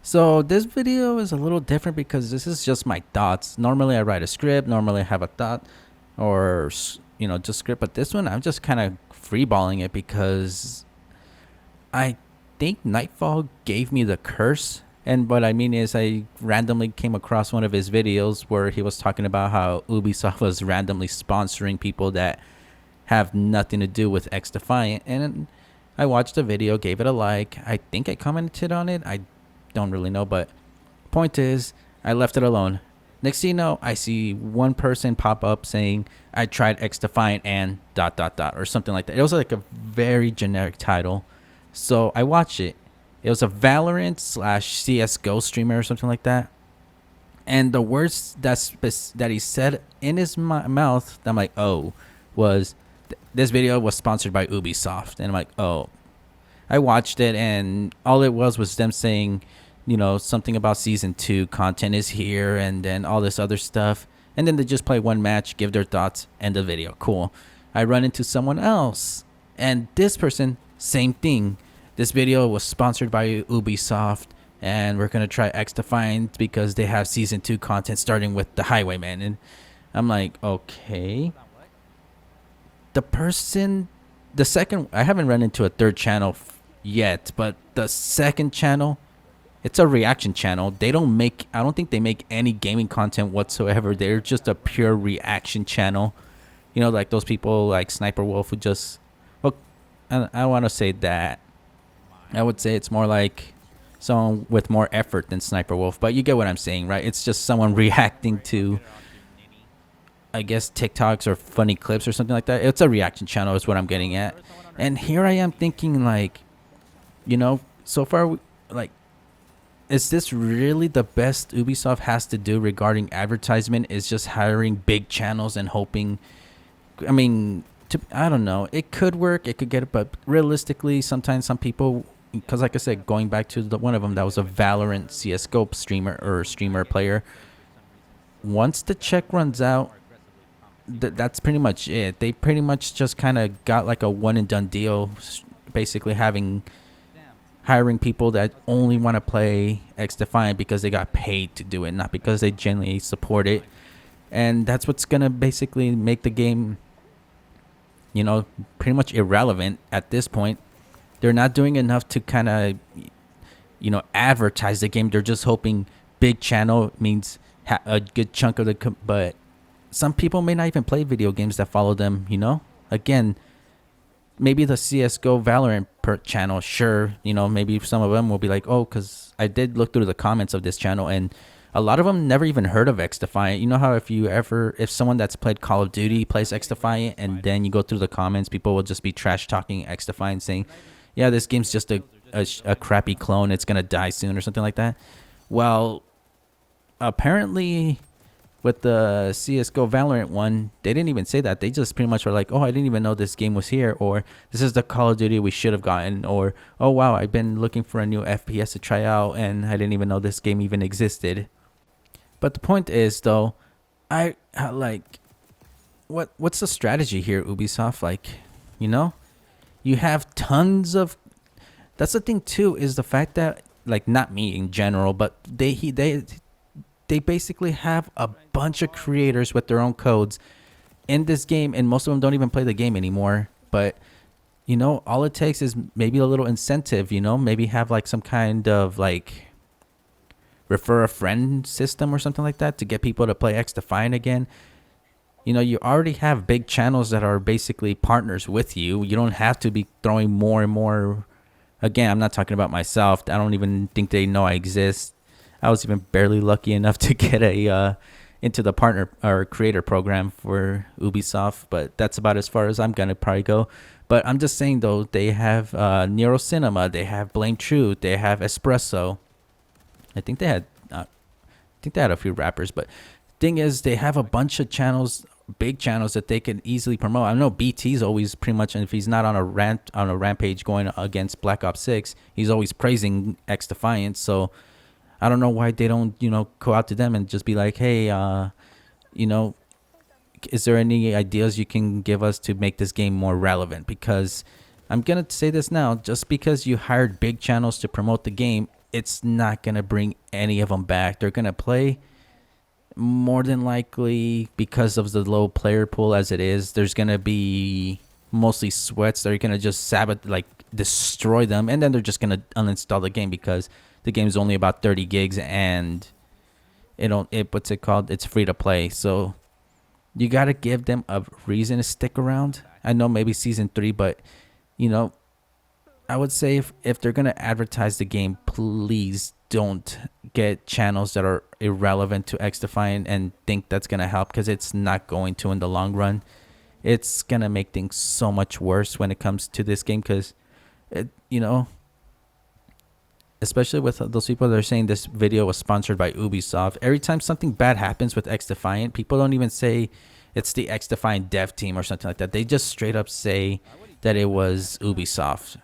So this video is a little different because this is just my thoughts. Normally I write a script, normally I have a thought or just script, but this one I'm just kind of freeballing it because I think Nightfall gave me the curse. And what I mean is I randomly came across one of his videos where he was talking about how Ubisoft was randomly sponsoring people that have nothing to do with xdefiant, and I watched the video, gave it a like. I think I commented on it. I don't really know, but point is, I left it alone. Next thing you know, I see one person pop up saying, I tried xdefiant and dot dot dot or something like that. It was like a very generic title. So I watched it. It was a Valorant slash CSGO streamer or something like that. And the words that he said in his mouth, I'm like, oh, was this video was sponsored by Ubisoft. And I'm like, oh. I watched it, and all it was them saying, something about season 2 content is here, and then all this other stuff. And then they just play one match, give their thoughts, end the video. Cool. I run into someone else, and this person, same thing. This video was sponsored by Ubisoft, and we're gonna try xdefiant because they have season 2 content starting with the Highwayman. And I'm like, okay. The second, I haven't run into a third channel yet, but the second channel, it's a reaction channel. I don't think they make any gaming content whatsoever. They're just a pure reaction channel. Like those people like Sniper Wolf who just, well, I want to say that. I would say it's more like someone with more effort than Sniper Wolf, but you get what I'm saying, right? It's just someone reacting to, I guess, TikToks or funny clips or something like that. It's a reaction channel is what I'm getting at. And here I am thinking like, so far, like, is this really the best Ubisoft has to do regarding advertisement? Is just hiring big channels and hoping, I don't know. It could work. It could get it. But realistically, sometimes some people, because like I said, going back to one of them that was a Valorant CSGO streamer player, once the check runs out, that's pretty much it. They pretty much just kind of got like a one and done deal, basically hiring people that only want to play xdefiant because they got paid to do it, not because they genuinely support it. And that's what's gonna basically make the game, pretty much irrelevant at this point. They're not doing enough to kind of, advertise the game. They're just hoping big channel means a good chunk of but some people may not even play video games that follow them, Again, maybe the CSGO Valorant channel, sure, maybe some of them will be like, oh, because I did look through the comments of this channel, and a lot of them never even heard of xdefiant. You know how if someone that's played Call of Duty plays xdefiant, and then you go through the comments, people will just be trash talking xdefiant, saying, yeah, this game's just a crappy clone, it's gonna die soon or something like that. Well, apparently with the CSGO Valorant one, they didn't even say that. They just pretty much were like, oh, I didn't even know this game was here, or this is the Call of Duty we should have gotten, or, oh, wow, I've been looking for a new FPS to try out, and I didn't even know this game even existed. But the point is, though, I like, what's the strategy here, Ubisoft? Like, you have tons of, that's the thing, too, is the fact that, like, not me in general, but they basically have a bunch of creators with their own codes in this game, and most of them don't even play the game anymore. But all it takes is maybe a little incentive, maybe have like some kind of like refer a friend system or something like that to get people to play xdefiant again. You already have big channels that are basically partners with you. You don't have to be throwing more and more. Again, I'm not talking about myself. I don't even think they know I exist. I was even barely lucky enough to get into the partner or creator program for Ubisoft, but that's about as far as I'm gonna probably go. But I'm just saying, though, they have Nero Cinema, they have Blame Truth, they have Espresso. I think they had a few rappers, but thing is, they have a bunch of channels, big channels that they can easily promote. I know BT's always pretty much, and if he's not on a rampage going against Black Ops 6, he's always praising xdefiant. So I don't know why they don't, go out to them and just be like, hey, is there any ideas you can give us to make this game more relevant? Because I'm going to say this now, just because you hired big channels to promote the game, it's not gonna bring any of them back. They're gonna play more than likely because of the low player pool as it is. There's gonna be mostly sweats. They're gonna just like destroy them, and then they're just gonna uninstall the game because the game's only about 30 gigs and what's it called? It's free to play. So you gotta give them a reason to stick around. I know maybe season 3, but you know, I would say if they're gonna advertise the game, please don't get channels that are irrelevant to xdefiant and think that's gonna help, because it's not going to in the long run. It's gonna make things so much worse when it comes to this game, because especially with those people that are saying this video was sponsored by Ubisoft. Every time something bad happens with xdefiant, people don't even say it's the xdefiant dev team or something like that. They just straight up say that it was Ubisoft.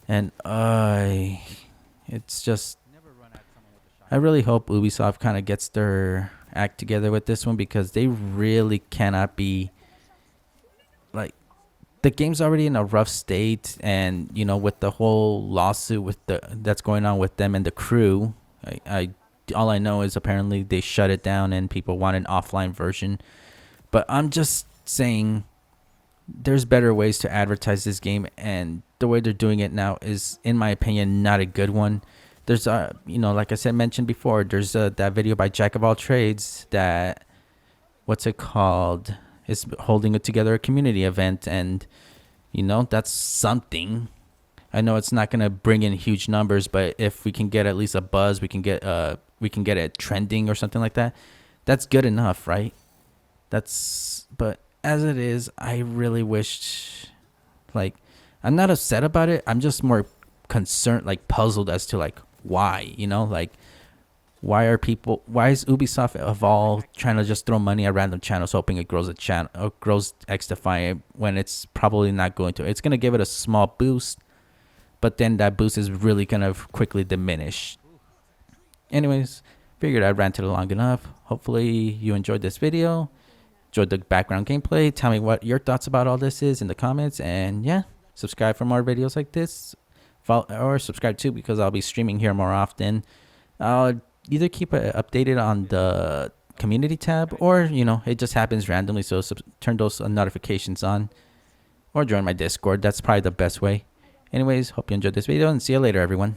And it's just, I really hope Ubisoft kind of gets their act together with this one, because they really cannot be, like, the game's already in a rough state, and with the whole lawsuit that's going on with them and the crew, I all I know is apparently they shut it down and people want an offline version. But I'm just saying, there's better ways to advertise this game, and the way they're doing it now is, in my opinion, not a good one. There's like I said, mentioned before, there's that video by Jack of All Trades that, what's it called, is holding it together a community event, and that's something. I know it's not gonna bring in huge numbers, but if we can get at least a buzz, we can get it trending or something like that. That's good enough, right? But as it is, I really wished, like, I'm not upset about it. I'm just more concerned, like puzzled as to like why, like why is Ubisoft of all trying to just throw money at random channels hoping it grows a channel or grows xdefiant, when it's probably not going to. It's going to give it a small boost, but then that boost is really going to quickly diminish. Anyways, figured I ranted long enough. Hopefully you enjoyed this video, enjoyed the background gameplay. Tell me what your thoughts about all this is in the comments, and yeah, subscribe for more videos like this. Follow or subscribe too, because I'll be streaming here more often. I'll either keep it updated on the community tab, or it just happens randomly, so turn those notifications on, or join my Discord. That's probably the best way. Anyways, hope you enjoyed this video, and see you later, everyone.